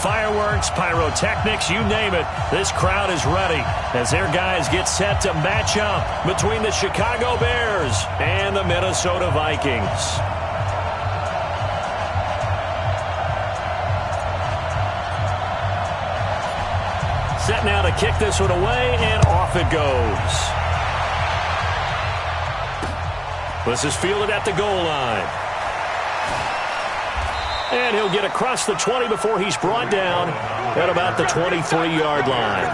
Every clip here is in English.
fireworks, pyrotechnics, you name it. This crowd is ready as their guys get set to match up between the Chicago Bears and the Minnesota Vikings. Set now to kick this one away, and off it goes. This is fielded at the goal line. And he'll get across the 20 before he's brought down at about the 23-yard line.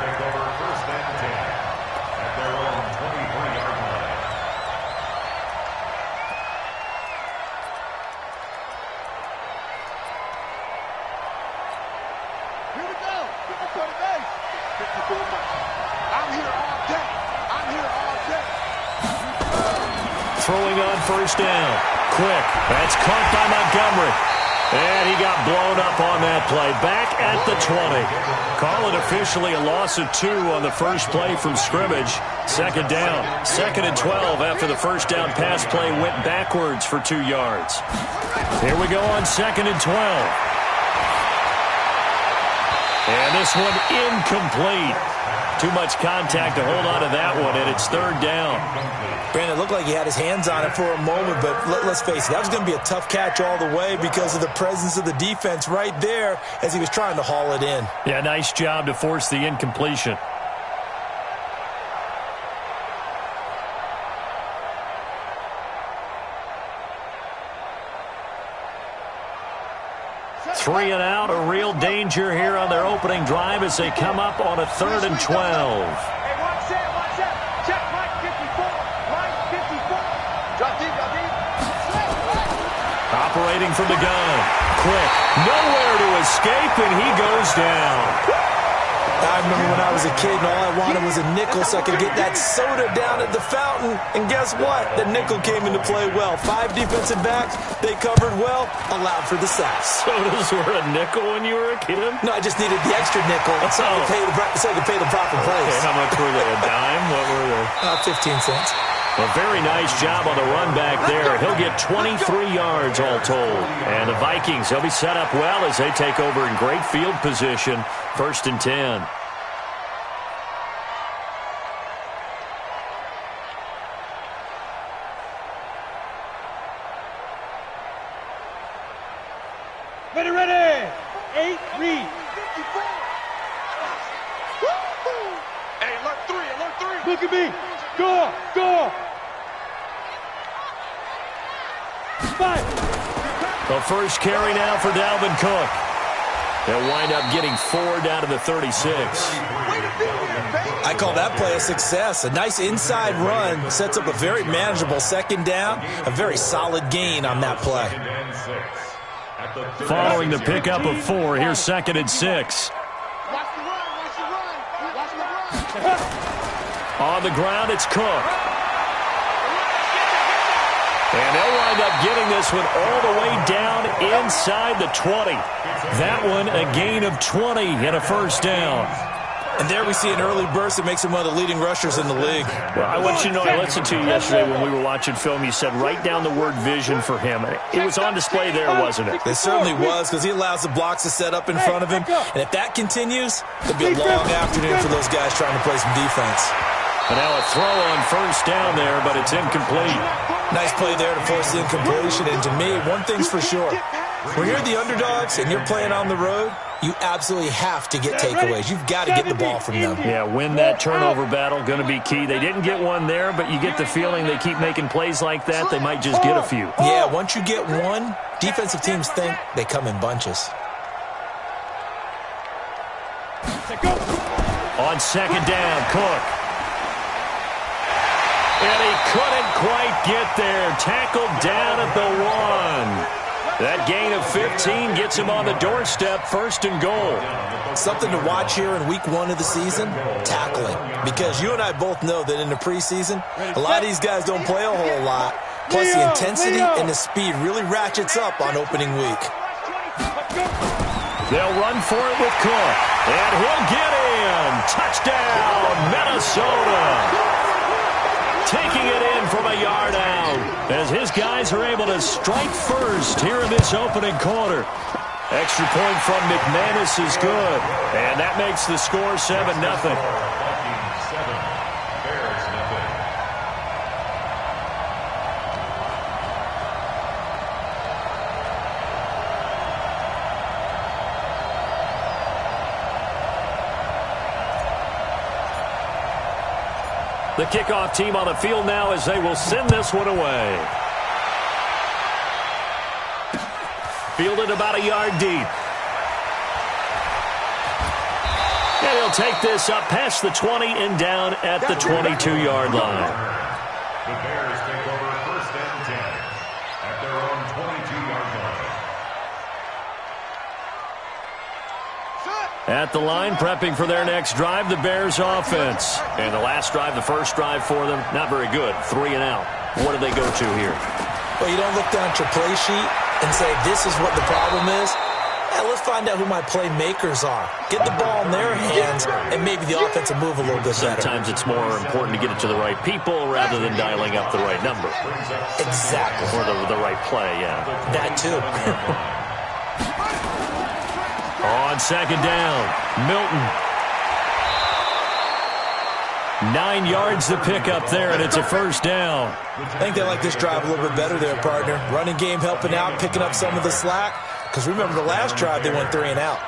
Throwing on first down. Quick. That's caught by Montgomery. And he got blown up on that play. Back at the 20. Call it officially a loss of 2 on the first play from scrimmage. Second down. 2nd and 12 after the first down pass play went backwards for 2 yards. Here we go on 2nd and 12. And this one incomplete. Too much contact to hold on to that one, and it's 3rd down. Brandon, it looked like he had his hands on it for a moment, but let's face it, that was going to be a tough catch all the way because of the presence of the defense right there as he was trying to haul it in. Yeah, nice job to force the incompletion. Three and out, a real danger here on their opening drive as they come up on a 3rd and 12. Hey, watch that. Check right 54. Right 54. Drop deep. Operating from the gun. Quick. Nowhere to escape, and he goes down. I remember when I was a kid and all I wanted was a nickel so I could get that soda down at the fountain. And guess what? The nickel came into play well. 5 defensive backs. They covered well. Allowed for the sacks. Sodas were a nickel when you were a kid? No, I just needed the extra nickel so I could pay the proper price. Okay, how much were they? A dime? What were they? 15 cents. A very nice job on the run back there. He'll get 23 yards all told. And the Vikings, they'll be set up well as they take over in great field position. 1st and 10. Ready. 8, read. Hey, alert 3. Look at me. Go. 5. The first carry now for Dalvin Cook. They'll wind up getting 4 down to the 36. I call that play a success. A nice inside run sets up a very manageable 2nd down. A very solid gain on that play. Following the pickup of 4, here's 2nd and 6. On the ground, it's Cook. And they'll wind up getting this one all the way down inside the 20. That one, a gain of 20 and a 1st down. And there we see an early burst that makes him one of the leading rushers in the league. Well, I want you to know, I listened to you yesterday when we were watching film. You said write down the word vision for him. It was on display there, wasn't it? It certainly was, because he allows the blocks to set up in front of him. And if that continues, it'll be a long afternoon for those guys trying to play some defense. But now a throw on 1st down there, but it's incomplete. Nice play there to force the incompletion. And to me, one thing's for sure. When you're the underdogs and you're playing on the road, you absolutely have to get takeaways. You've got to get the ball from them. Yeah, win that turnover battle, going to be key. They didn't get one there, but you get the feeling they keep making plays like that, they might just get a few. Yeah, once you get one, defensive teams think they come in bunches. On 2nd down, Cook. And he couldn't quite get there. Tackled down at the 1. That gain of 15 gets him on the doorstep, 1st and goal. Something to watch here in week 1 of the season, tackling. Because you and I both know that in the preseason, a lot of these guys don't play a whole lot. Plus the intensity and the speed really ratchets up on opening week. They'll run for it with Cook. And he'll get in. Touchdown, Minnesota. Taking it in from a yard out as his guys are able to strike first here in this opening quarter. Extra point from McManus is good. And that makes the score 7-0. Vikings 7, Bears nothing. The kickoff team on the field now as they will send this one away. Fielded about a yard deep. And he'll take this up past the 20 and down at the 22-yard line. The Bears take over 1st and 10 at their own 22-yard line. At the line, prepping for their next drive, the Bears offense. And the last drive, the first drive for them, not very good. 3 and out. What do they go to here? Well, you don't look down at your play sheet and say, this is what the problem is. Yeah, let's find out who my playmakers are. Get the ball in their hands, and maybe the offense will move a little bit better. Sometimes it's more important to get it to the right people rather than dialing up the right number. Exactly. Or the right play, yeah. That too. On second down, Milton. 9 yards to pick up there, and it's a first down. I think they like this drive a little bit better there, partner. Running game helping out, picking up some of the slack. Because remember, the last drive, they went 3 and out.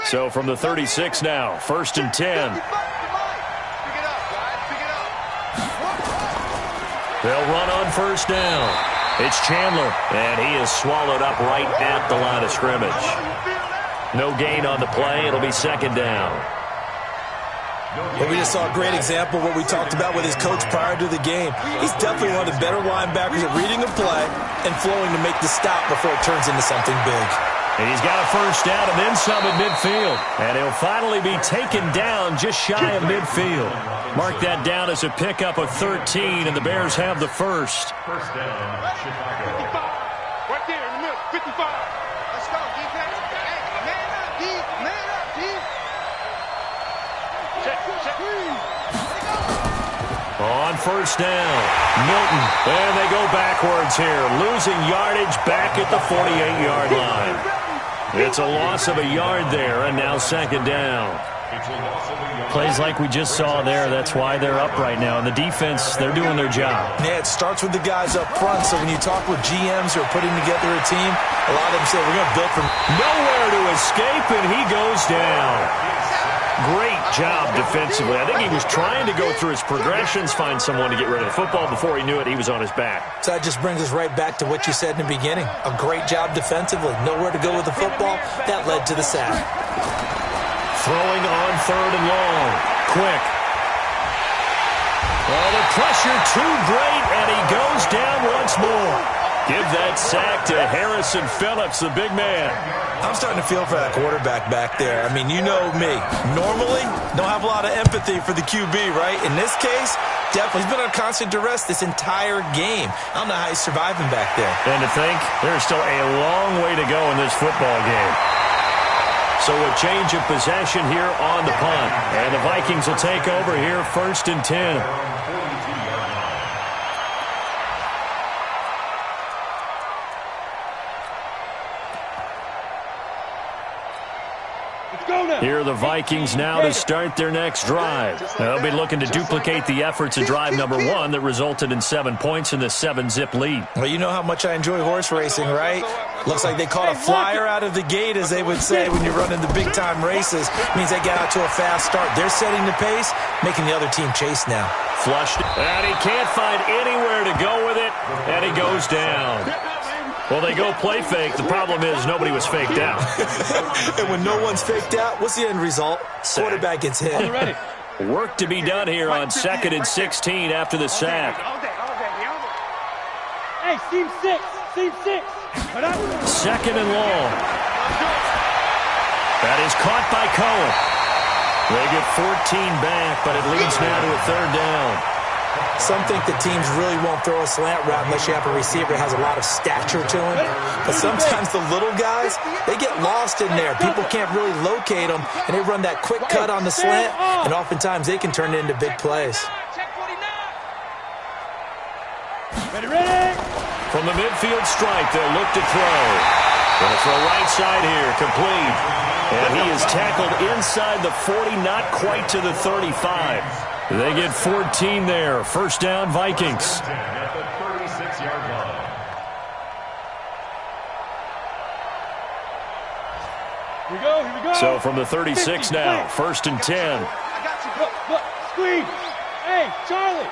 So from the 36 now, 1st and 10. They'll run on first down. It's Chandler, and he is swallowed up right at the line of scrimmage. No gain on the play. It'll be 2nd down. Well, we just saw a great example of what we talked about with his coach prior to the game. He's definitely one of the better linebackers at reading a play and flowing to make the stop before it turns into something big. And he's got a first down and then some at midfield. And he'll finally be taken down just shy of midfield. Mark that down as a pickup of 13, and the Bears have the first. First down, Chicago. 55. Right there in the middle. 55. Let's go, defense. Hey, man up, D. Man up, D. Check. On first down, Milton. And they go backwards here, losing yardage back at the 48-yard line. It's a loss of a yard there, and now 2nd down. Plays like we just saw there, that's why they're up right now. And the defense, they're doing their job. Yeah, it starts with the guys up front. So when you talk with GMs who are putting together a team, a lot of them say, we're going to build from nowhere to escape, and he goes down. Great job defensively. I think he was trying to go through his progressions, find someone to get rid of the football. Before he knew it, he was on his back. So that just brings us right back to what you said in the beginning. A great job defensively. Nowhere to go with the football. That led to the sack. Throwing on 3rd and long. Quick. Oh, the pressure too great, and he goes down once more. Give that sack to Harrison Phillips, the big man. I'm starting to feel for that quarterback back there. I mean, you know me. Normally, don't have a lot of empathy for the QB, right? In this case, definitely. He's been under constant duress this entire game. I don't know how he's surviving back there. And to think, there's still a long way to go in this football game. So a change of possession here on the punt. And the Vikings will take over here 1st and 10. Here are the Vikings now to start their next drive. They'll be looking to duplicate the efforts of drive number 1 that resulted in 7 points in the 7-zip lead. Well, you know how much I enjoy horse racing, right? Looks like they caught a flyer out of the gate, as they would say when you're running the big-time races. Means they get out to a fast start. They're setting the pace, making the other team chase now. Flushed, and he can't find anywhere to go with it, and he goes down. Well, they go play fake. The problem is nobody was faked out. And when no one's faked out, what's the end result? Sack. Quarterback gets hit. Work to be done here on 2nd and 16 after the sack. Hey, seam 6. 2nd and long. That is caught by Cohen. They get 14 back, but it leads now to a 3rd down. Some think that teams really won't throw a slant route unless you have a receiver that has a lot of stature to him. But sometimes the little guys, they get lost in there. People can't really locate them, and they run that quick cut on the slant, and oftentimes they can turn it into big plays. Ready. From the midfield stripe, they'll look to throw. Going to throw right side here, complete. And he is tackled inside the 40, not quite to the 35. They get 14 there. First down, Vikings. At the 36-yard line. Here we go. So from the 36 now, first and 10. I got you. Look. Screen. Hey, Charlie.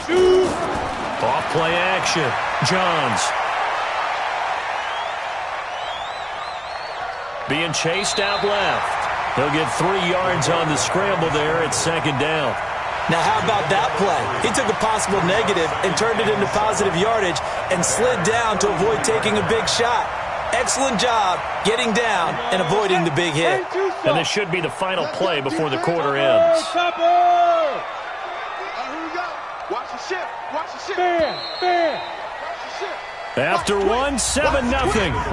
Shoot. Off play action. Johns. Being chased out left. He'll get 3 yards on the scramble there at second down. Now, how about that play? He took a possible negative and turned it into positive yardage and slid down to avoid taking a big shot. Excellent job getting down and avoiding the big hit. And this should be the final play before the quarter ends. Here we go. Watch the shift. Bam. Watch the shift. After one, 7-0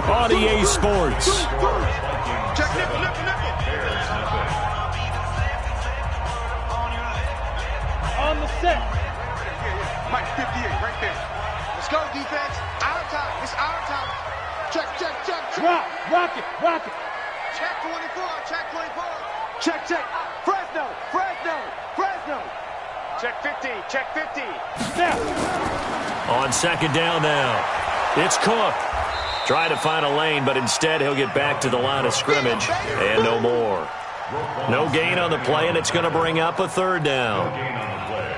on EA Sports. Check nipple. On the set. Mike, 58, right there. Let's go, defense. Our time. It's our time. Check. Rock it. Check 24. Check. Fresno. Check 50. Snap. On second down now, it's Cook. Trying to find a lane, but instead he'll get back to the line of scrimmage and no more. No gain on the play, and it's going to bring up a third down. No gain on the play.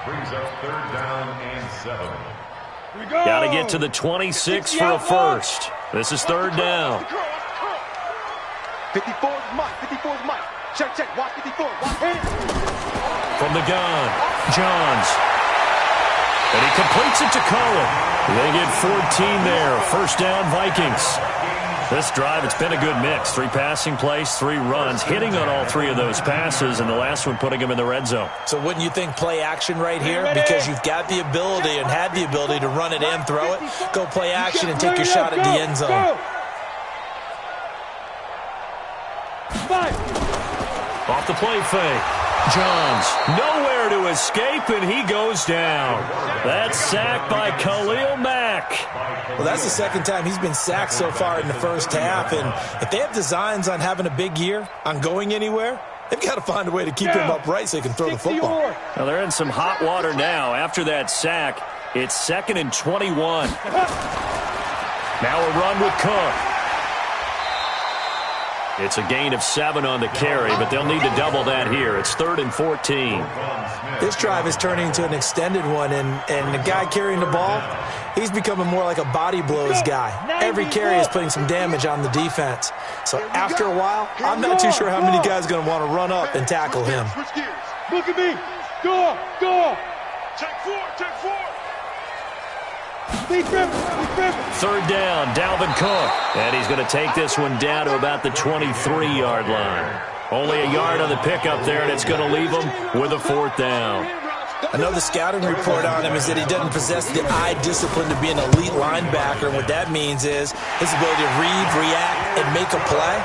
Brings up third down and 7. Here we go. Got to get to the 26 for a first. This is third down. 54 is Mike. Check. Watch 54. Hit it. From the gun, Johns. And he completes it to Cullen. They get 14 there. First down, Vikings. This drive, it's been a good mix. 3 passing plays, 3 runs, hitting on all 3 of those passes, and the last one putting him in the red zone. So wouldn't you think play action right here? Because you've got the ability and had the ability to run it and throw it. Go play action and take your shot at the end zone. Off the play fake. Johns nowhere to escape, and he goes down. That's sacked by Khalil Mack. Well, that's the second time he's been sacked so far in the first half, and if they have designs on having a big year, on going anywhere, they've got to find a way to keep him upright so he can throw the football. Well, they're in some hot water now. After that sack, it's 2nd and 21. Now a run with Cook. It's a gain of 7 on the carry, but they'll need to double that here. It's 3rd and 14. This drive is turning into an extended one, and the guy carrying the ball, he's becoming more like a body blows guy. Every carry is putting some damage on the defense. So after a while, I'm not too sure how many guys are going to want to run up and tackle him. Look at me. Go. Check 4. Third down, Dalvin Cook. And he's going to take this one down to about the 23-yard line. Only a yard on the pickup there, and it's going to leave him with a 4th down. I know the scouting report on him is that he doesn't possess the eye discipline to be an elite linebacker. And what that means is his ability to read, react, and make a play.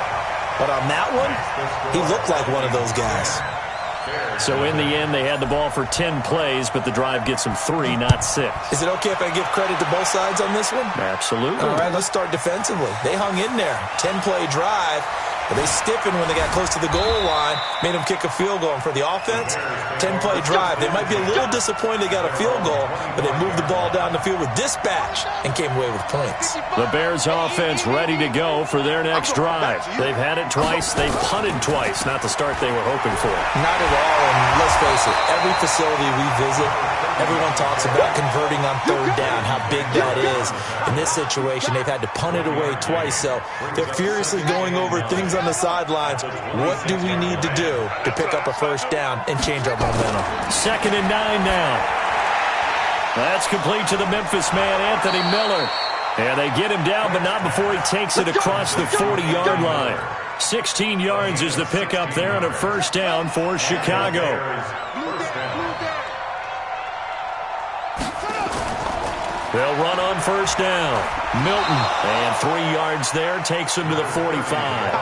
But on that one, he looked like one of those guys. So in the end, they had the ball for 10 plays, but the drive gets them 3, not 6. Is it okay if I give credit to both sides on this one? Absolutely. All right, let's start defensively. They hung in there. 10-play drive. But they stiffened when they got close to the goal line, made them kick a field goal. And for the offense, 10-play drive. They might be a little disappointed they got a field goal, but they moved the ball down the field with dispatch and came away with points. The Bears offense ready to go for their next drive. They've had it twice. They've punted twice. Not the start they were hoping for. Not at all, and let's face it, every facility we visit, everyone talks about converting on third down, how big that is. In this situation, they've had to punt it away twice, so they're furiously going over things on the sidelines. What do we need to do to pick up a first down and change our momentum? 2nd and 9 now. That's complete to the Memphis man, Anthony Miller. And they get him down, but not before he takes it across the 40-yard line. 16 yards is the pickup there, and a first down for Chicago. They'll run on first down. Milton, and 3 yards there, takes him to the 45.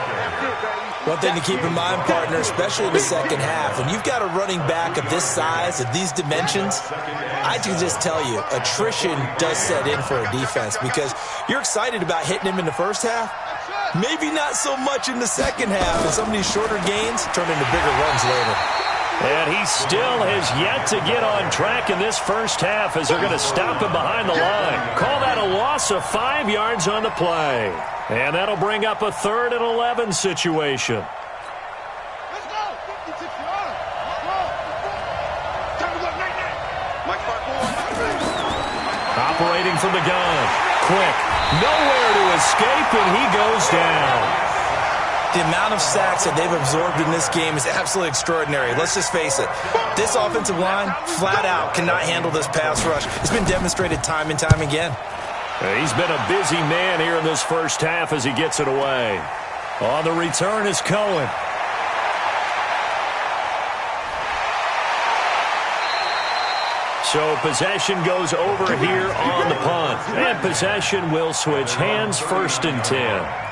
One thing to keep in mind, partner, especially in the second half, when you've got a running back of this size, of these dimensions, I can just tell you, attrition does set in for a defense because you're excited about hitting him in the first half. Maybe not so much in the second half, and some of these shorter gains turn into bigger runs later. And he still has yet to get on track in this first half as they're going to stop him behind the line. Call that a loss of 5 yards on the play. And that'll bring up a 3rd and 11 situation. Let's go. 56 yards. Let's go. Time to go. Night. Operating from the gun. Quick. Nowhere to escape, and he goes down. The amount of sacks that they've absorbed in this game is absolutely extraordinary. Let's just face it. This offensive line, flat out, cannot handle this pass rush. It's been demonstrated time and time again. He's been a busy man here in this first half as he gets it away. On the return is Cohen. So possession goes over here on the punt. And possession will switch hands, 1st and 10.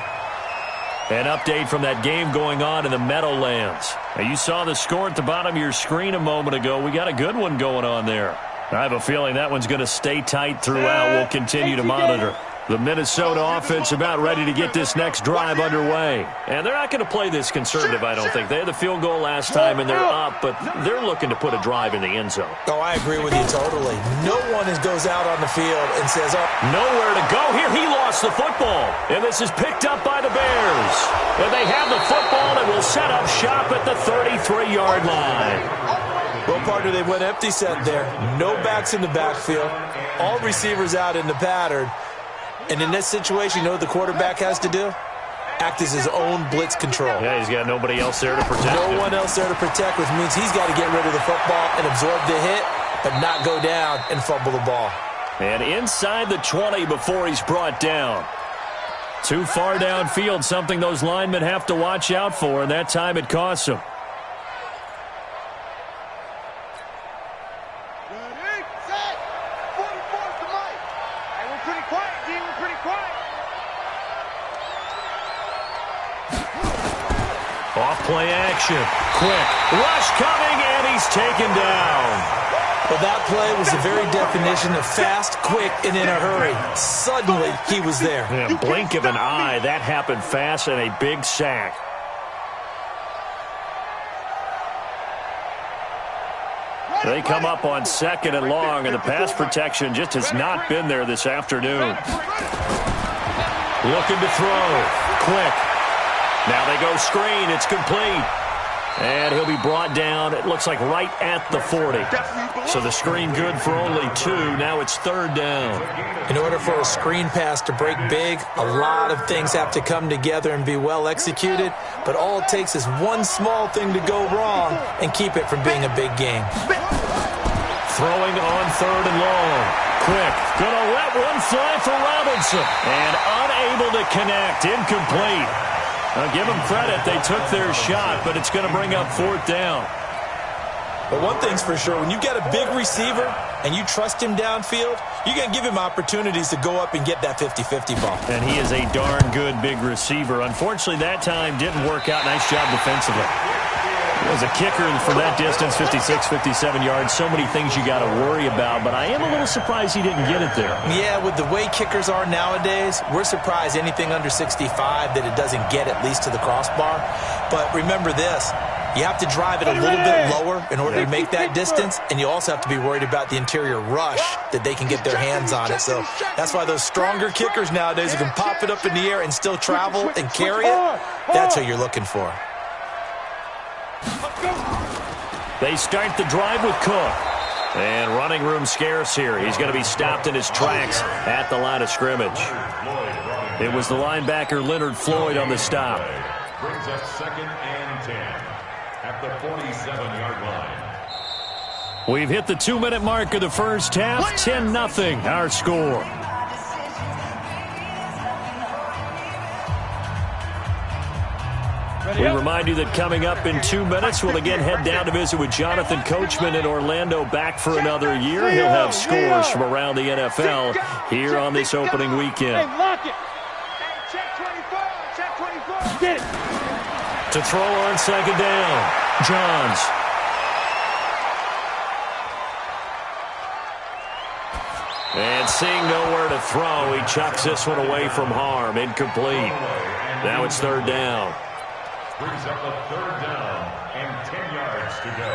An update from that game going on in the Meadowlands. Now, you saw the score at the bottom of your screen a moment ago. We got a good one going on there. I have a feeling that one's going to stay tight throughout. We'll continue to monitor. The Minnesota offense about ready to get this next drive underway. And they're not going to play this conservative, I don't think. They had the field goal last time, and they're up, but they're looking to put a drive in the end zone. Oh, I agree with you totally. No one goes out on the field and says, oh. Nowhere to go here. He lost the football. And this is picked up by the Bears. And they have the football and will set up shop at the 33-yard line. Well, partner, they went empty set there. No backs in the backfield. All receivers out in the pattern. And in this situation, you know what the quarterback has to do? Act as his own blitz control. Yeah, he's got nobody else there to protect him. No one else there to protect, which means he's got to get rid of the football and absorb the hit, but not go down and fumble the ball. And inside the 20 before he's brought down. Too far downfield, something those linemen have to watch out for, and that time it costs them. Off-play action. Quick. Rush coming, and he's taken down. Well, that play was the very definition of fast, quick, and in a hurry. Suddenly, he was there. Yeah, blink of an eye. That happened fast and a big sack. They come up on 2nd and long, and the pass protection just has not been there this afternoon. Looking to throw. Quick. Now they go screen. It's complete. And he'll be brought down, it looks like, right at the 40. So the screen good for only 2. Now it's 3rd down. In order for a screen pass to break big, a lot of things have to come together and be well executed. But all it takes is one small thing to go wrong and keep it from being a big game. Throwing on 3rd and long. Quick. Gonna let one fly for Robinson. And unable to connect. Incomplete. I'll give them credit. They took their shot, but it's going to bring up 4th down. But one thing's for sure, when you got a big receiver and you trust him downfield, you're going to give him opportunities to go up and get that 50-50 ball. And he is a darn good big receiver. Unfortunately, that time didn't work out. Nice job defensively. As a kicker from that distance, 56, 57 yards, so many things you got to worry about, but I am a little surprised he didn't get it there. Yeah, with the way kickers are nowadays, we're surprised anything under 65 that it doesn't get at least to the crossbar. But remember this, you have to drive it a little bit lower in order to make that distance, and you also have to be worried about the interior rush that they can get their hands on it. So that's why those stronger kickers nowadays who can pop it up in the air and still travel and carry it, that's who you're looking for. They start the drive with Cook. And running room scarce here. He's going to be stopped in his tracks at the line of scrimmage. It was the linebacker Leonard Floyd on the stop. Brings up 2nd and 10 at the 47-yard line. We've hit the 2-minute mark of the first half. 10-0 our score. We remind you that coming up in 2 minutes, we'll again head down to visit with Jonathan Coachman in Orlando, back for another year. He'll have scores from around the NFL here on this opening weekend. Hey, lock it. Hey, check 24. Check 24. Get it. To throw on second down, Johns. And seeing nowhere to throw, he chucks this one away from harm. Incomplete. Now it's third down. Brings up a third down and 10 yards to go.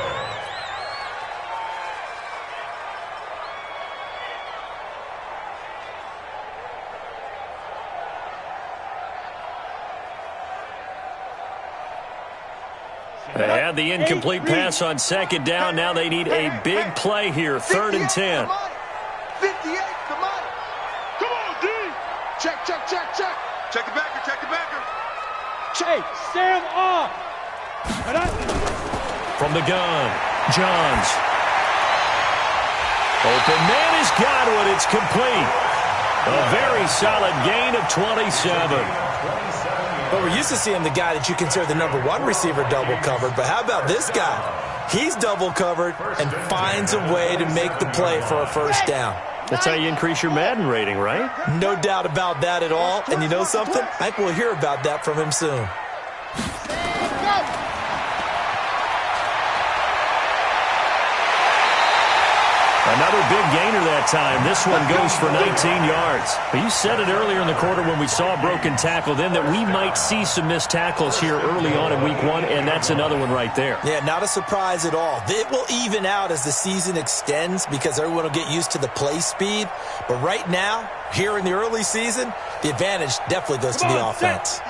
They had the incomplete pass on second down. Now they need a big play here. Third and 10. 58, the money. Come on, D. Check, check, check, check. Check the backer, check the backer. Hey, stand off. From the gun, Johns. Open man has got one. It's complete. A very solid gain of 27. But we're used to seeing the guy that you consider the number one receiver double covered. But how about this guy? He's double covered and finds a way to make the play for a first down. That's how you increase your Madden rating, right? No doubt about that at all. And you know something? I think we'll hear about that from him soon. Another big gainer that time. This one goes for 19 yards. But you said it earlier in the quarter when we saw a broken tackle then that we might see some missed tackles here early on in week one, and that's another one right there. Yeah, not a surprise at all. It will even out as the season extends because everyone will get used to the play speed. But right now, here in the early season, the advantage definitely goes to the offense.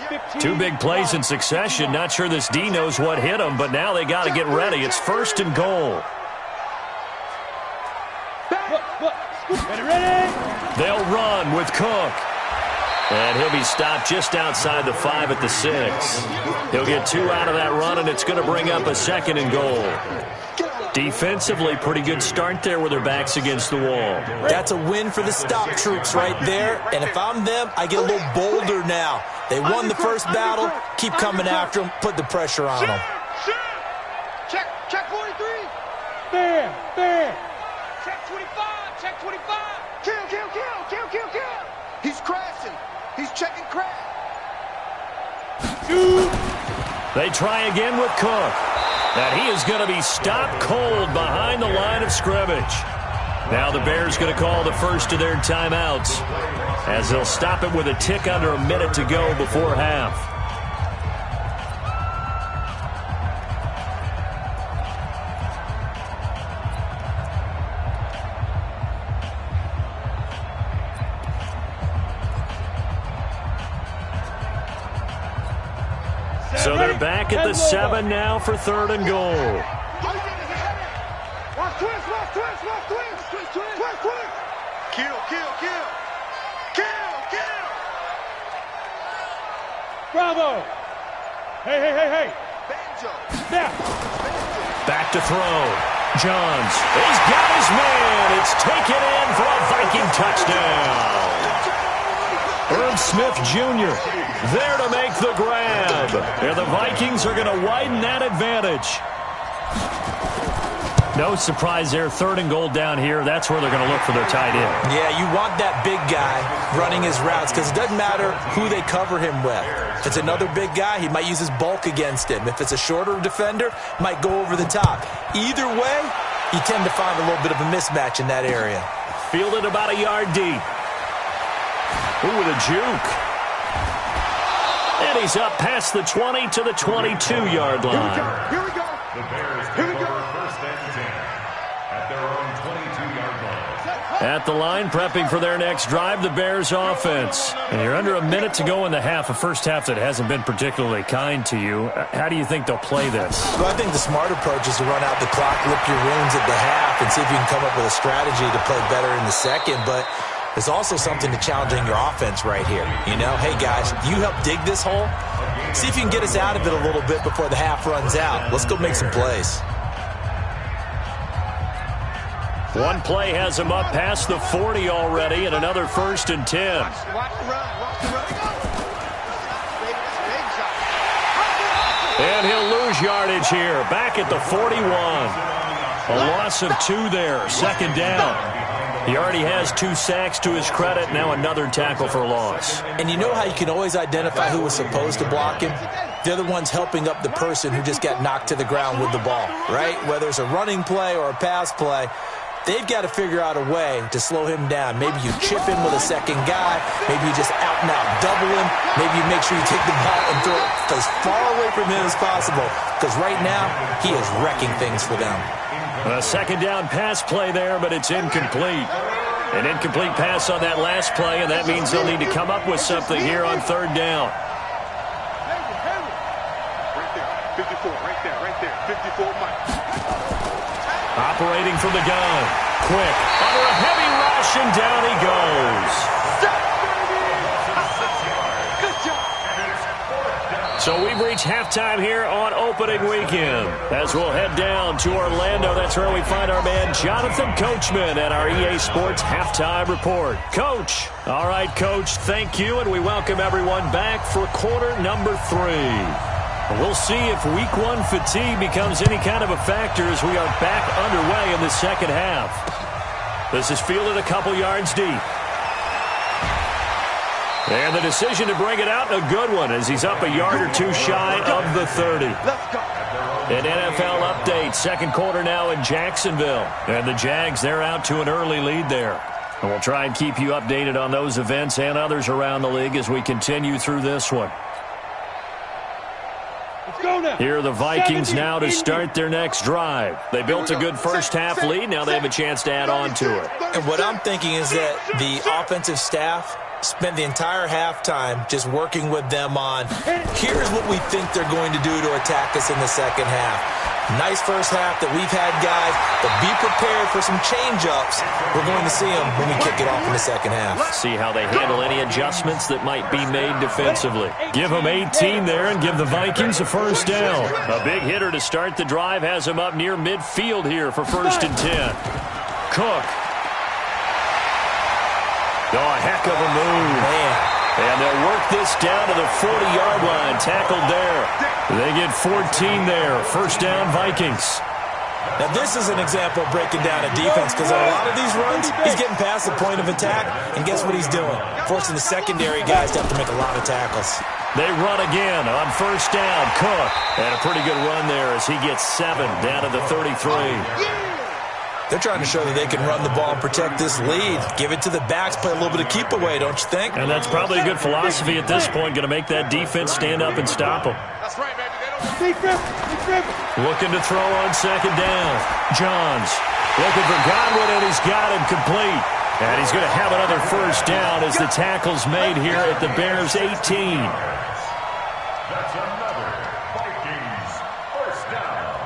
2 big plays in succession. Not sure this D knows what hit him, but now they got to get ready. It's first and goal. They'll run with Cook. And he'll be stopped just outside the 5 at the 6. He'll get 2 out of that run, and it's going to bring up a second and goal. Defensively, pretty good start there with their backs against the wall. That's a win for the stop troops right there. And if I'm them, I get a little bolder now. They won the first battle. Keep coming after them. Put the pressure on them. Check 43. Bam, bam. Check 25. Check 25. Kill. He's crashing. He's checking crash. They try again with Cook. And he is going to be stopped cold behind the line of scrimmage. Now the Bears going to call the first of their timeouts as they'll stop it with a tick under a minute to go before half. So they're back at the 7 now for third and goal. Kill. Bravo. Hey. Banjo. Back to throw. Johns. He's got his man. It's taken in for a Viking touchdown. Herb Smith Jr. there to make the grab. And the Vikings are going to widen that advantage. No surprise there. Third and goal down here. That's where they're going to look for their tight end. Yeah, you want that big guy running his routes because it doesn't matter who they cover him with. If it's another big guy, he might use his bulk against him. If it's a shorter defender, might go over the top. Either way, you tend to find a little bit of a mismatch in that area. Fielded about a yard deep. Ooh, with a juke. And he's up past the 20 to the 22-yard line. Here we go. The Bears take over first and 10 at their own 22-yard line. At the line, prepping for their next drive, the Bears offense. And you're under a minute to go in the half, a first half that hasn't been particularly kind to you. How do you think they'll play this? Well, I think the smart approach is to run out the clock, lip your wounds at the half, and see if you can come up with a strategy to play better in the second. But there's also something to challenging your offense right here. You know, hey, guys, you help dig this hole. See if you can get us out of it a little bit before the half runs out. Let's go make some plays. One play has him up past the 40 already, and another first and 10. Watch the run. And he'll lose yardage here. Back at the 41. A loss of 2 there. Second down. He already has 2 sacks to his credit. Now another tackle for loss. And you know how you can always identify who was supposed to block him? They're the ones helping up the person who just got knocked to the ground with the ball, right? Whether it's a running play or a pass play, they've got to figure out a way to slow him down. Maybe you chip him with a second guy. Maybe you just out-and-out double him. Maybe you make sure you take the ball and throw it as far away from him as possible. Because right now, he is wrecking things for them. A second down pass play there, but it's incomplete. An incomplete pass on that last play, and that means they'll need to come up with something here on third down. Right there, 54, right there, 54, Mike. Operating from the gun. Quick. Under a heavy rush, and down he goes. Good job. So we've reached halftime here on opening weekend. As we'll head down to Orlando, that's where we find our man Jonathan Coachman at our EA Sports Halftime Report. Coach. All right, Coach, thank you, and we welcome everyone back for quarter number 3. We'll see if week 1 fatigue becomes any kind of a factor as we are back underway in the second half. This is fielded a couple yards deep. And the decision to bring it out, a good one, as he's up a yard or 2 shy of the 30. An NFL update, second quarter now in Jacksonville. And the Jags, they're out to an early lead there. And we'll try and keep you updated on those events and others around the league as we continue through this one. Here are the Vikings now to start their next drive. They built a good first half lead. Now they have a chance to add on to it. And what I'm thinking is that the offensive staff spent the entire halftime just working with them on, here's what we think they're going to do to attack us in the second half. Nice first half that we've had, guys, but be prepared for some change-ups. We're going to see them when we kick it off in the second half. See how they handle any adjustments that might be made defensively. Give them 18 there and give the Vikings a first down. A big hitter to start the drive has them up near midfield here for 1st and 10. Cook. Oh, a heck of a move. Man. And they'll work this down to the 40-yard line. Tackled there. They get 14 there. First down, Vikings. Now, this is an example of breaking down a defense because on a lot of these runs, he's getting past the point of attack, and guess what he's doing? Forcing the secondary guys to have to make a lot of tackles. They run again on first down. Cook. And a pretty good run there as he gets 7 down to the 33. They're trying to show that they can run the ball and protect this lead. Give it to the backs, play a little bit of keep away, don't you think? And that's probably a good philosophy at this point, going to make that defense stand up and stop them. That's right, baby. They don't Looking to throw on second down. Johns looking for Godwin, and he's got him complete. And he's going to have another first down as the tackle's made here at the Bears' 18. That's another Vikings first down.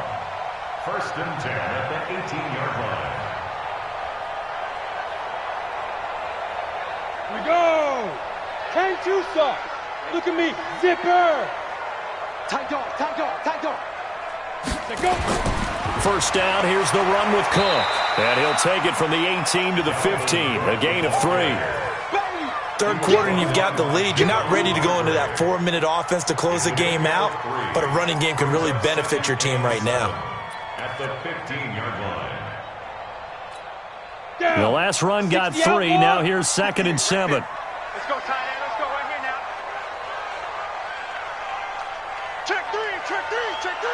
1st and 10 at the 18-yard line. We go. Can't you stop? Look at me. Zipper. Tight dog, tight dog, tight dog. Let's go. First down, here's the run with Cook. And he'll take it from the 18 to the 15. A gain of 3. Third quarter and you've got the lead. You're not ready to go into that 4-minute offense to close the game out, but a running game can really benefit your team right now. At the 15-yard line. The last run got 3. Now here's 2nd and 7. Let's go, tight end. Let's go right here now. Check 3, check 3, check 3.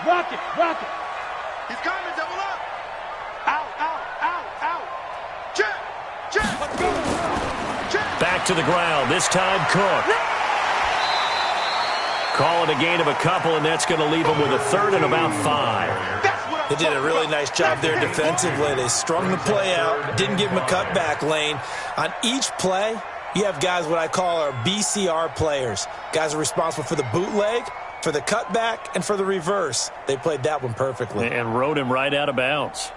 Rock it, rock it. He's coming, double up. Out, out, out, out. Check, check. Let's go. Check. Back to the ground. This time Cook. Call it a gain of a couple, and that's going to leave him with a 3rd and about 5. They did a really nice job there defensively. They strung the play out, didn't give him a cutback lane. On each play, you have guys what I call our BCR players. Guys are responsible for the bootleg, for the cutback, and for the reverse. They played that one perfectly. And rode him right out of bounds.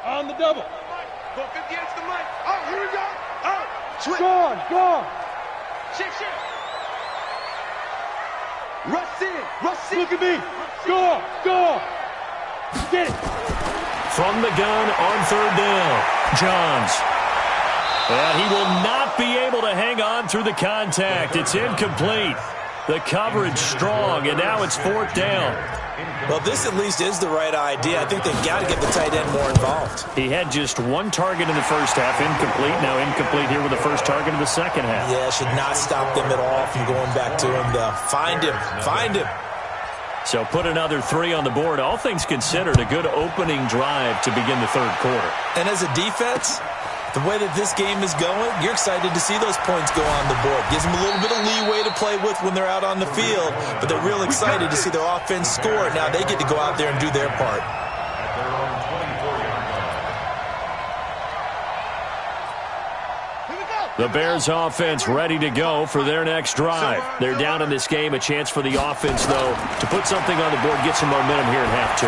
On the double. Go 50 against the mic. Oh, here we go. Oh, switch. Gone. Shift. Rush in. Look at me. Go. Get it. From the gun on 3rd down. Johns. And he will not be able to hang on through the contact. It's incomplete. The coverage strong, and now it's 4th down. Well, this at least is the right idea. I think they've got to get the tight end more involved. He had just 1 target in the first half, incomplete. Now incomplete here with the first target of the second half. Yeah, should not stop them at all from going back to him, though. Find him. Find him. So put another 3 on the board. All things considered, a good opening drive to begin the third quarter. And as a defense, the way that this game is going, you're excited to see those points go on the board. Gives them a little bit of leeway to play with when they're out on the field, but they're real excited to see their offense score. Now they get to go out there and do their part. The Bears offense ready to go for their next drive. They're down in this game. A chance for the offense, though, to put something on the board, get some momentum here in half 2.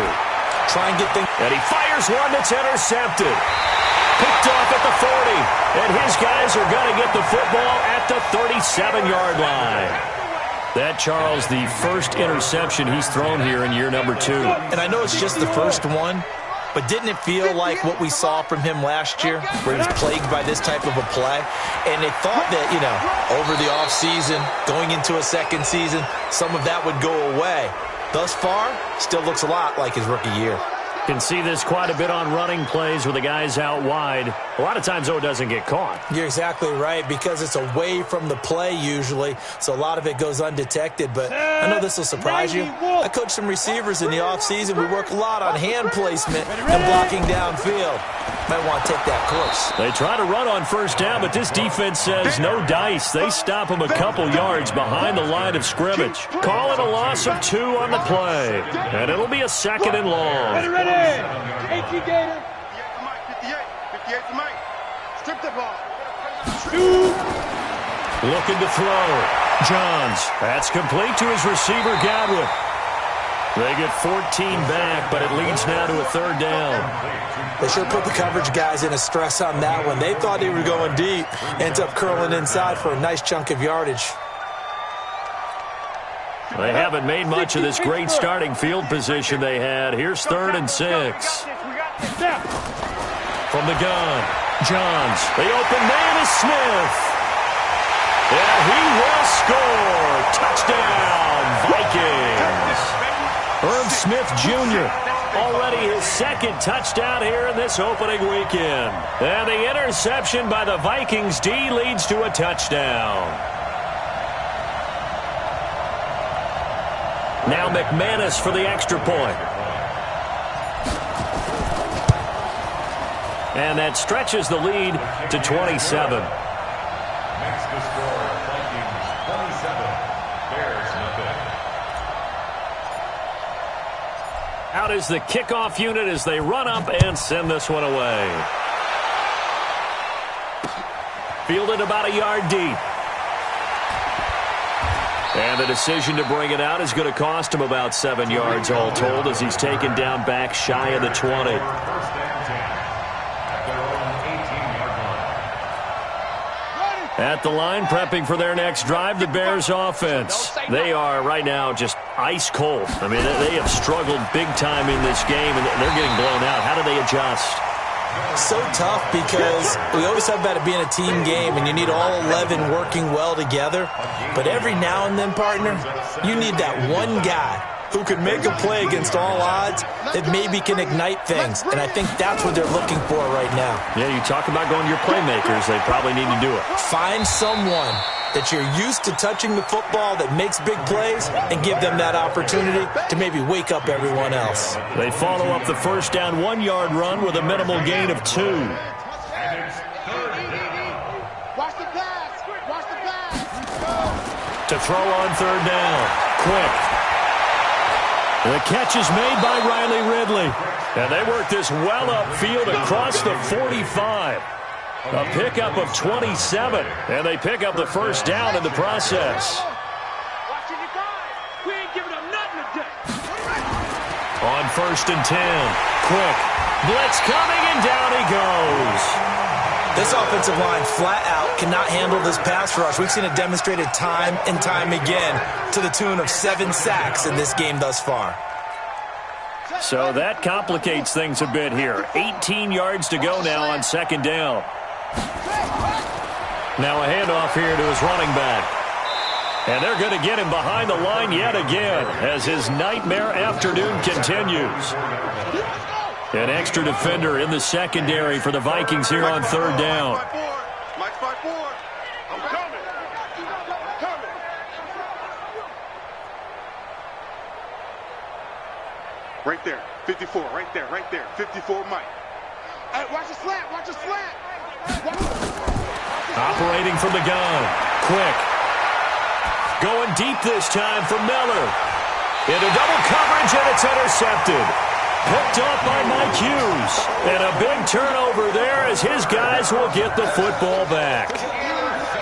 Try and get things. And he fires one that's intercepted. Picked off at the 40. And his guys are going to get the football at the 37-yard line. That, Charles, the first interception he's thrown here in year number 2. And I know it's just the first one, but didn't it feel like what we saw from him last year, where he's plagued by this type of a play? And they thought that, over the offseason, going into a second season, some of that would go away. Thus far, still looks a lot like his rookie year. Can see this quite a bit on running plays with the guys out wide. A lot of times, though, it doesn't get caught. You're exactly right, because it's away from the play usually, so a lot of it goes undetected. But I know this will surprise you. I coach some receivers in the offseason. We work a lot on hand placement and blocking downfield. Might want to take that course. They try to run on first down, but this defense says no dice. They stop them a couple yards behind the line of scrimmage. Call it a loss of 2 on the play, and it'll be a 2nd and long. Ready. 18 Gator. 58 for Mike. Strip the ball. Looking to throw. Johns. That's complete to his receiver, Godwin. They get 14 back, but it leads now to a 3rd down. They sure put the coverage guys in a stress on that one. They thought they were going deep. Ends up curling inside for a nice chunk of yardage. They haven't made much of this great starting field position they had. Here's 3rd and 6. From the gun, Johns. The open man is Smith. And he will score. Touchdown, Vikings. Herb Smith Jr. already his 2nd touchdown here in this opening weekend. And the interception by the Vikings D leads to a touchdown. Now McManus for the extra point. And that stretches the lead to 27. Next to score, Vikings 27, Bears nothing. Out is the kickoff unit as they run up and send this one away. Fielded about a yard deep. And the decision to bring it out is going to cost him about 7 yards all told as he's taken down back shy of the 20. 1st and 10 at their own 18-yard line. At the line, prepping for their next drive, the Bears offense. They are right now just ice cold. I mean, they have struggled big time in this game, and they're getting blown out. How do they adjust? So tough because we always talk about it being a team game and you need all 11 working well together. But every now and then, partner, you need that one guy who can make a play against all odds that maybe can ignite things. And I think that's what they're looking for right now. Yeah, you talk about going to your playmakers. They probably need to do it. Find someone that you're used to touching the football that makes big plays and give them that opportunity to maybe wake up everyone else. They follow up the first down 1-yard run with a minimal gain of 2. Watch the pass. Watch the pass. To throw on 3rd down. Quick. The catch is made by Riley Ridley. And they work this well upfield across the 45. A pickup of 27, and they pick up the first down in the process. Watching you guys. We ain't giving up nothing today. On 1st and 10, quick. Blitz coming, and down he goes. This offensive line flat out cannot handle this pass rush. We've seen it demonstrated time and time again to the tune of 7 sacks in this game thus far. So that complicates things a bit here. 18 yards to go now on 2nd down. Now a handoff here to his running back. And they're going to get him behind the line yet again as his nightmare afternoon continues. An extra defender in the secondary for the Vikings here on third down. Mike 5-4. I'm coming. I'm coming. Right there. 54. Right there. Right there. 54 Mike. Hey, watch the slant. Watch the slant. Operating from the gun. Quick. Going deep this time for Miller. Into double coverage, and it's intercepted. Picked off by Mike Hughes. And a big turnover there as his guys will get the football back.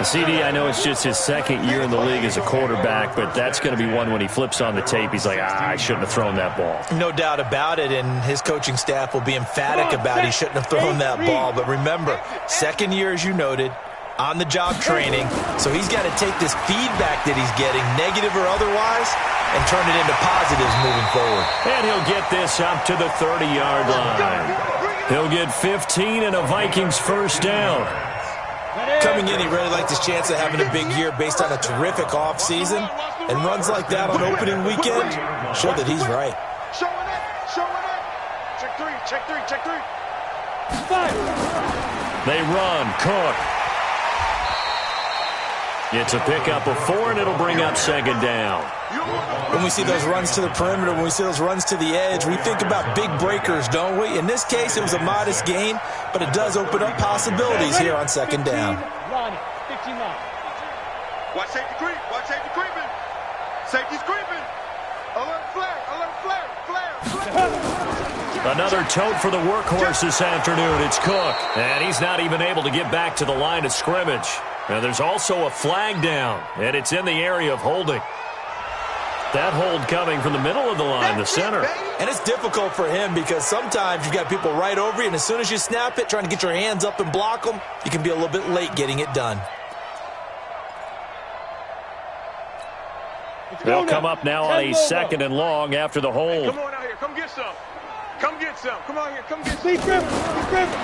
CD, I know it's just his second year in the league as a quarterback, but that's going to be one when he flips on the tape. He's like, I shouldn't have thrown that ball. No doubt about it, and his coaching staff will be emphatic about he shouldn't have thrown that ball. But remember, second year, as you noted, on-the-job training, so he's got to take this feedback that he's getting, negative or otherwise, and turn it into positives moving forward. And he'll get this up to the 30-yard line. He'll get 15 and a Vikings first down. Coming in, he really liked his chance of having a big year based on a terrific offseason, and runs like that on opening weekend show that he's right. Showing it. Showing it. Check three. Check three. Check three. They run. Cook. It's a pickup of 4, and it'll bring up second down. When we see those runs to the perimeter, when we see those runs to the edge, we think about big breakers, don't we? In this case, it was a modest gain, but it does open up possibilities here on second down. Watch safety creep. Watch safety creeping. Safety's creeping. Alert flare. Alert flare. Flare. Another tote for the workhorse this afternoon. It's Cook, and he's not even able to get back to the line of scrimmage. Now, there's also a flag down, and it's in the area of holding. That hold coming from the middle of the line, the center. And it's difficult for him because sometimes you've got people right over you, and as soon as you snap it, trying to get your hands up and block them, you can be a little bit late getting it done. They'll come up now on a second and long after the hold. Come on out here. Come get some. Come get some. Come on here. Come get some.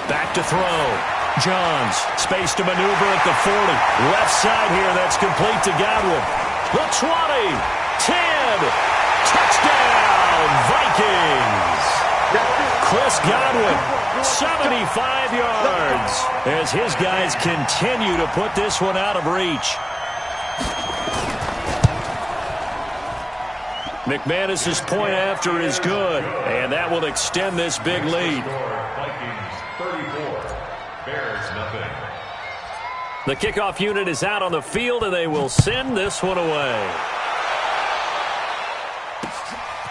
Back to throw. Johns, space to maneuver at the 40. Left side here, that's complete to Godwin. The 20, 10, touchdown, Vikings. Chris Godwin, 75 yards, as his guys continue to put this one out of reach. McManus's point after is good, and that will extend this big lead. Vikings 34, Bears nothing. The kickoff unit is out on the field, and they will send this one away.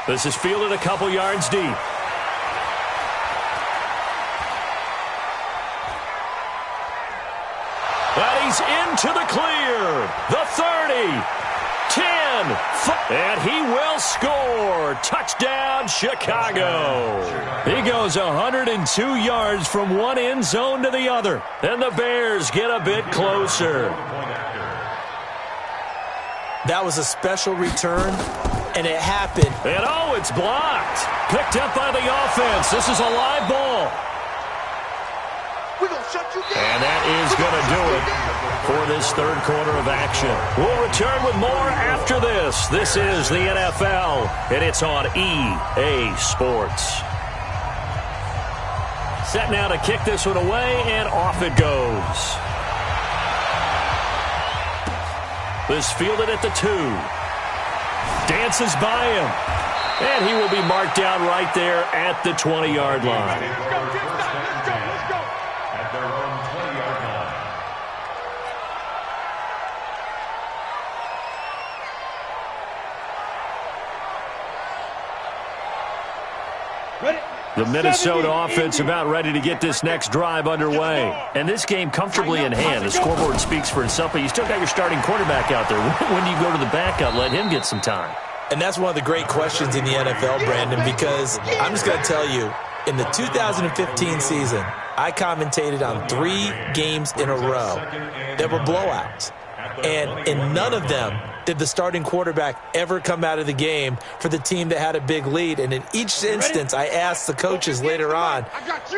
This is fielded a couple yards deep. And he's into the clear. The 30. 10, and he will score. Touchdown, Chicago. He goes 102 yards from one end zone to the other, and the Bears get a bit closer. That was a special return, and it happened. And oh, it's blocked. Picked up by the offense. This is a live ball. We're going to shut you down. And that is going to do it for this third quarter of action. We'll return with more after this. This is the NFL, and it's on EA Sports. Set now to kick this one away, and off it goes. This fielded at the 2. Dances by him. And he will be marked down right there at the 20-yard line. Let's go. Let's go. At their own 20-yard line. The Minnesota offense about ready to get this next drive underway. And this game comfortably in hand. The scoreboard speaks for itself, but you still got your starting quarterback out there. When you go to the backup, let him get some time. And that's one of the great questions in the NFL, Brandon, because I'm just going to tell you, in the 2015 season, I commentated on 3 games in a row that were blowouts. And in none of them did the starting quarterback ever come out of the game for the team that had a big lead. And in each instance, I asked the coaches later on,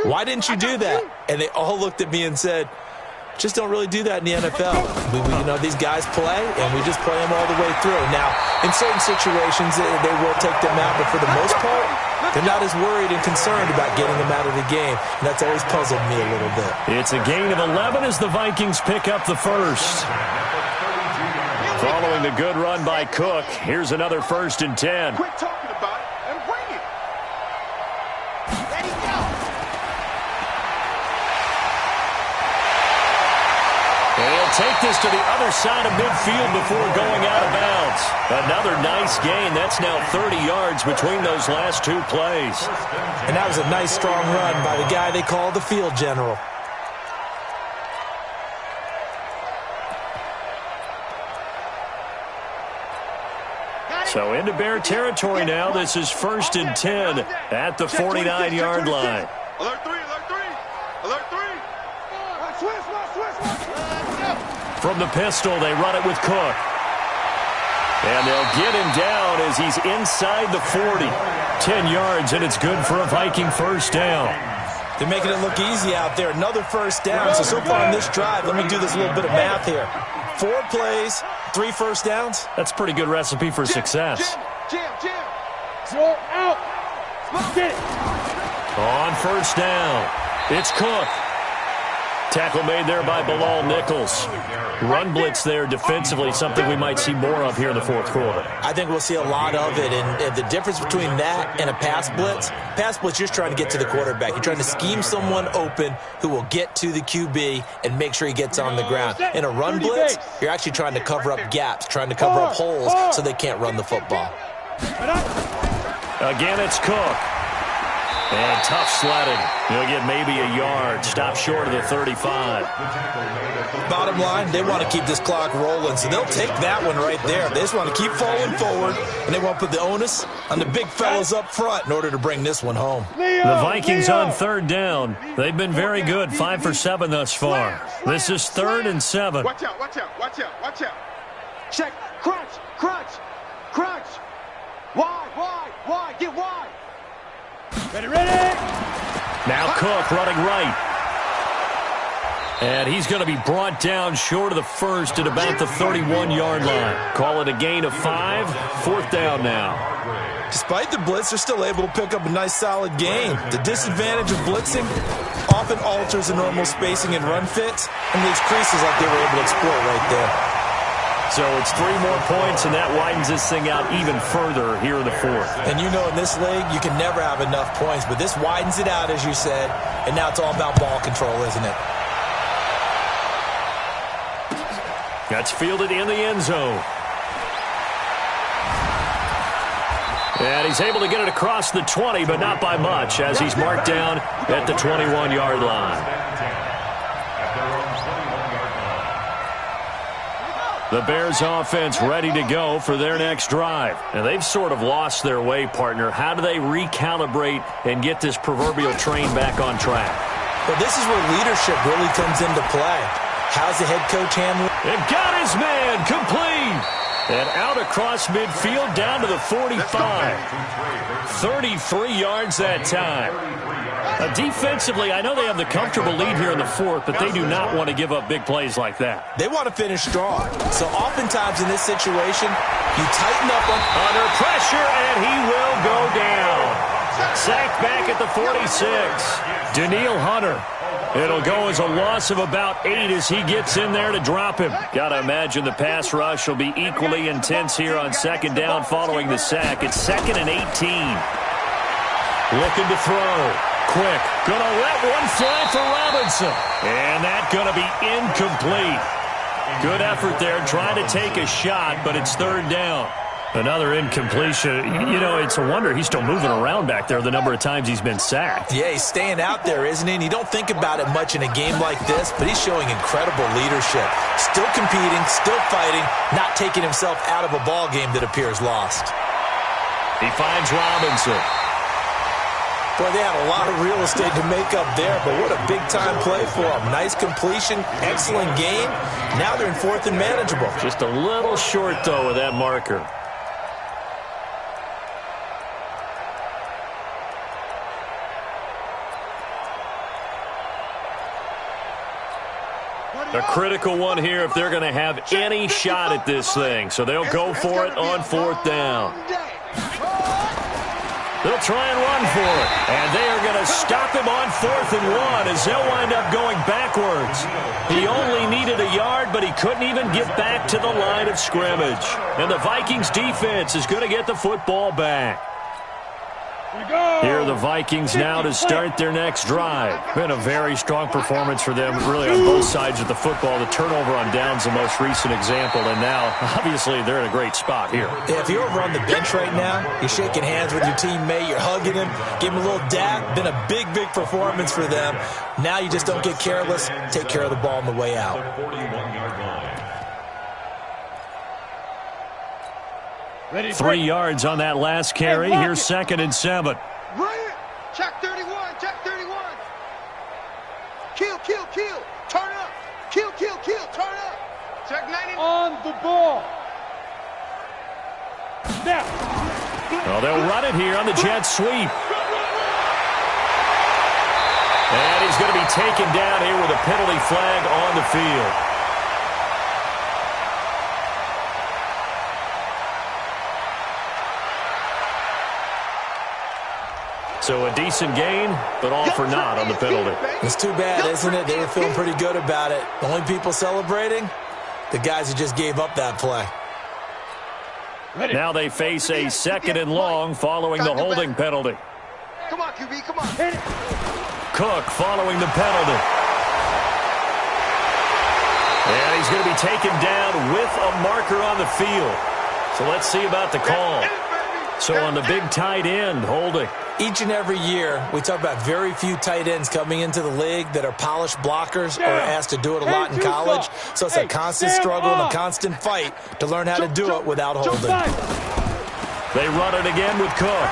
why didn't you do that? And they all looked at me and said, Just don't really do that in the NFL. These guys play, and we just play them all the way through. Now, in certain situations, they will take them out, but for the most part, they're not as worried and concerned about getting them out of the game, and that's always puzzled me a little bit. It's a gain of 11 as the Vikings pick up the first. Following the good run by Cook, here's another 1st and 10. Quit talking about it and bring it. There you go. They'll take this to the other side of midfield before going out of bounds. Another nice gain. That's now 30 yards between those last 2 plays. And that was a nice, strong run by the guy they call the field general. So into Bear territory now. This is 1st and 10 at the 49-yard line. Alert 3, alert 3, alert 3. From the pistol, they run it with Cook. And they'll get him down as he's inside the 40. 10 yards, and it's good for a Viking 1st down. They're making it look easy out there. Another 1st down. So far in this drive, let me do this little bit of math here. 4 plays, 3 1st downs. That's a pretty good recipe for success. Jim. Throw out. Get it. On 1st down, it's Cook. Tackle made there by Bilal Nichols. Run blitz there defensively, something we might see more of here in the 4th quarter. I think we'll see a lot of it, and the difference between that and a pass blitz, you're just trying to get to the quarterback. You're trying to scheme someone open who will get to the QB and make sure he gets on the ground. In a run blitz, you're actually trying to cover up gaps, trying to cover up holes so they can't run the football. Again, it's Cook. And tough sledding. He'll get maybe a yard. Stop short of the 35. Bottom line, they want to keep this clock rolling, so they'll take that one right there. They just want to keep falling forward, and they want to put the onus on the big fellas up front in order to bring this one home. The Vikings on 3rd down. They've been very good, 5 for 7 thus far. This is 3rd and 7. Watch out. Check. Crunch. Wide. Get wide. Ready. Now Cook running right. And he's going to be brought down short of the 1st at about the 31-yard line. Call it a gain of 5. 4th down now. Despite the blitz, they're still able to pick up a nice, solid gain. The disadvantage of blitzing often alters the normal spacing and run fits and leaves creases like they were able to exploit right there. So it's 3 more points, and that widens this thing out even further here in the 4th. And you know in this league, you can never have enough points, but this widens it out, as you said, and now it's all about ball control, isn't it? That's fielded in the end zone. And he's able to get it across the 20, but not by much, as he's marked down at the 21-yard line. The Bears offense ready to go for their next drive. And they've sort of lost their way, partner. How do they recalibrate and get this proverbial train back on track? Well, this is where leadership really comes into play. How's the head coach handling? And got his man complete. And out across midfield down to the 45. 33 yards that time. Defensively, I know they have the comfortable lead here in the 4th, but they do not want to give up big plays like that. They want to finish strong. So oftentimes in this situation, you tighten up under pressure, and he will go down. Sacked back at the 46. Daniil Hunter. It'll go as a loss of about 8 as he gets in there to drop him. Got to imagine the pass rush will be equally intense here on 2nd down following the sack. It's 2nd and 18. Looking to throw. Quick. Going to let one fly for Robinson. And that's going to be incomplete. Good effort there trying to take a shot, but it's 3rd down. Another incompletion. You know, it's a wonder he's still moving around back there the number of times he's been sacked. Yeah, he's staying out there, isn't he? And you don't think about it much in a game like this, but he's showing incredible leadership. Still competing, still fighting, not taking himself out of a ball game that appears lost. He finds Robinson. Boy, they had a lot of real estate to make up there, but what a big-time play for him. Nice completion, excellent game. Now they're in 4th and manageable. Just a little short, though, with that marker. A critical one here if they're going to have any shot at this thing. So they'll go for it on 4th down. They'll try and run for it. And they are going to stop him on 4th and 1 as they'll wind up going backwards. He only needed a yard, but he couldn't even get back to the line of scrimmage. And the Vikings defense is going to get the football back. Here are the Vikings now to start their next drive. Been a very strong performance for them, really on both sides of the football. The turnover on downs the most recent example, and now, obviously, they're in a great spot here. Yeah, if you're over on the bench right now, you're shaking hands with your teammate, you're hugging him, give him a little dab. Been a big, big performance for them. Now you just don't get careless. Take care of the ball on the way out. 41-yard line. 3 yards on that last carry. Here's 2nd and 7. Run it. Check 31. Check 31. Kill, kill, kill. Turn up. Kill, kill, kill. Turn up. Check 90. On the ball. Now. Well, they'll run it here on the jet sweep. And he's going to be taken down here with a penalty flag on the field. So a decent gain, but all for naught on the penalty. It's too bad, isn't it? They were feeling pretty good about it. The only people celebrating, the guys who just gave up that play. Now they face a 2nd and long following the holding penalty. Come on, QB, come on. Cook following the penalty. And he's going to be taken down with a marker on the field. So let's see about the call. So on the big tight end, holding. Each and every year, we talk about very few tight ends coming into the league that are polished blockers or asked to do it a lot in college. So it's a constant struggle and a constant fight to learn how to do it without holding. They run it again with Cook.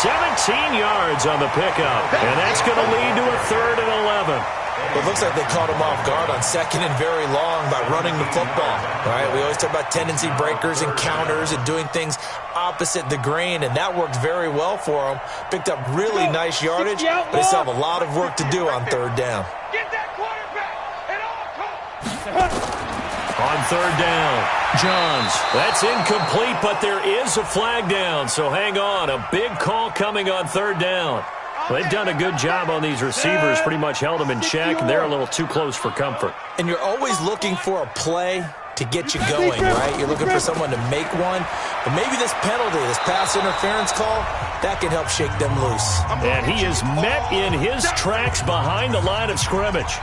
17 yards on the pickup, and that's going to lead to a 3rd and 11. It looks like they caught him off guard on 2nd and very long by running the football. Right? We always talk about tendency breakers and counters and doing things opposite the grain, and that worked very well for him. Picked up really nice yardage, but they still have a lot of work to do on 3rd down. Get that quarterback at all costs. On 3rd down, Johns. That's incomplete, but there is a flag down, so hang on. A big call coming on 3rd down. They've done a good job on these receivers, pretty much held them in check, and they're a little too close for comfort. And you're always looking for a play to get you going, right? You're looking for someone to make one. But maybe this penalty, this pass interference call, that can help shake them loose. And he is met in his tracks behind the line of scrimmage.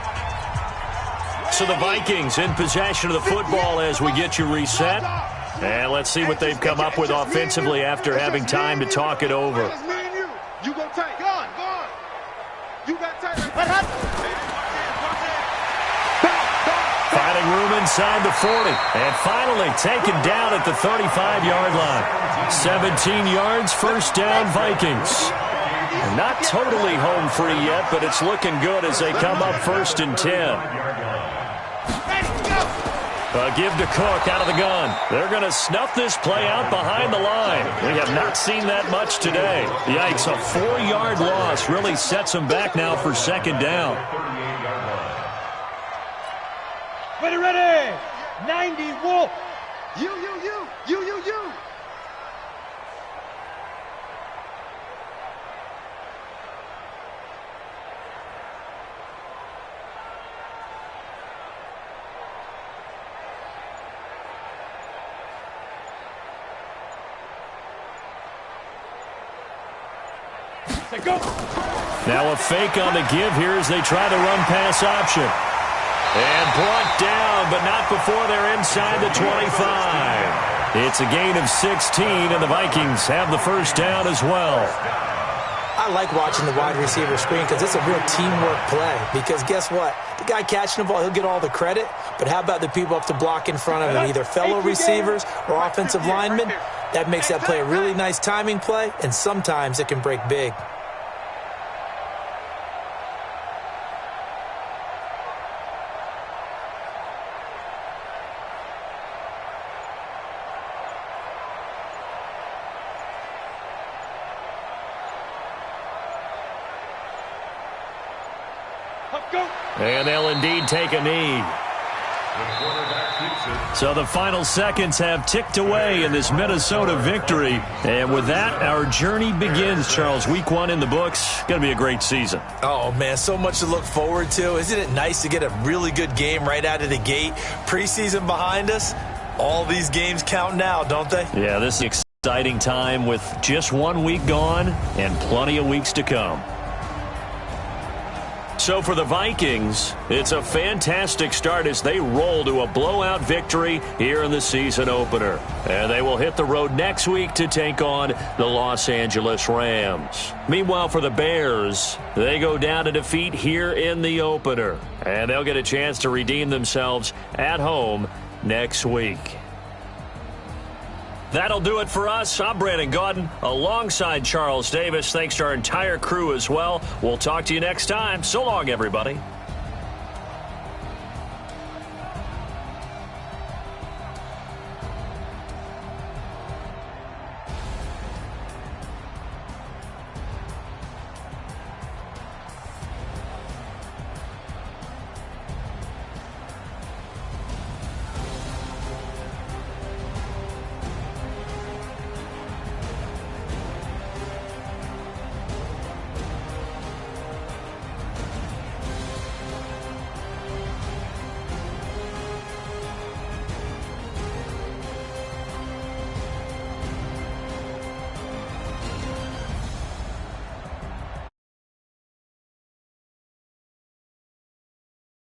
So the Vikings in possession of the football as we get you reset. And let's see what they've come up with offensively after having time to talk it over. You go tight. Go on, go on. You got tight. Finding room inside the 40. And finally taken down at the 35-yard line. 17 yards, 1st down, Vikings. Not totally home free yet, but it's looking good as they come up 1st and 10. Give to Cook out of the gun. They're going to snuff this play out behind the line. We have not seen that much today. Yikes, a 4-yard loss really sets them back now for 2nd down. Ready. 90, Wolf. You. Go. Now a fake on the give here as they try the run-pass option. And brought down, but not before they're inside the 25. It's a gain of 16, and the Vikings have the 1st down as well. I like watching the wide receiver screen because it's a real teamwork play. Because guess what? The guy catching the ball, he'll get all the credit. But how about the people up to block in front of him, either fellow receivers or offensive linemen? That makes that play a really nice timing play, and sometimes it can break big. And they'll indeed take a knee. So the final seconds have ticked away in this Minnesota victory. And with that, our journey begins, Charles. Week 1 in the books. Going to be a great season. Oh, man, so much to look forward to. Isn't it nice to get a really good game right out of the gate? Preseason behind us. All these games count now, don't they? Yeah, this is an exciting time with just 1 week gone and plenty of weeks to come. So for the Vikings, it's a fantastic start as they roll to a blowout victory here in the season opener. And they will hit the road next week to take on the Los Angeles Rams. Meanwhile, for the Bears, they go down to defeat here in the opener. And they'll get a chance to redeem themselves at home next week. That'll do it for us. I'm Brandon Gaudin alongside Charles Davis. Thanks to our entire crew as well. We'll talk to you next time. So long, everybody.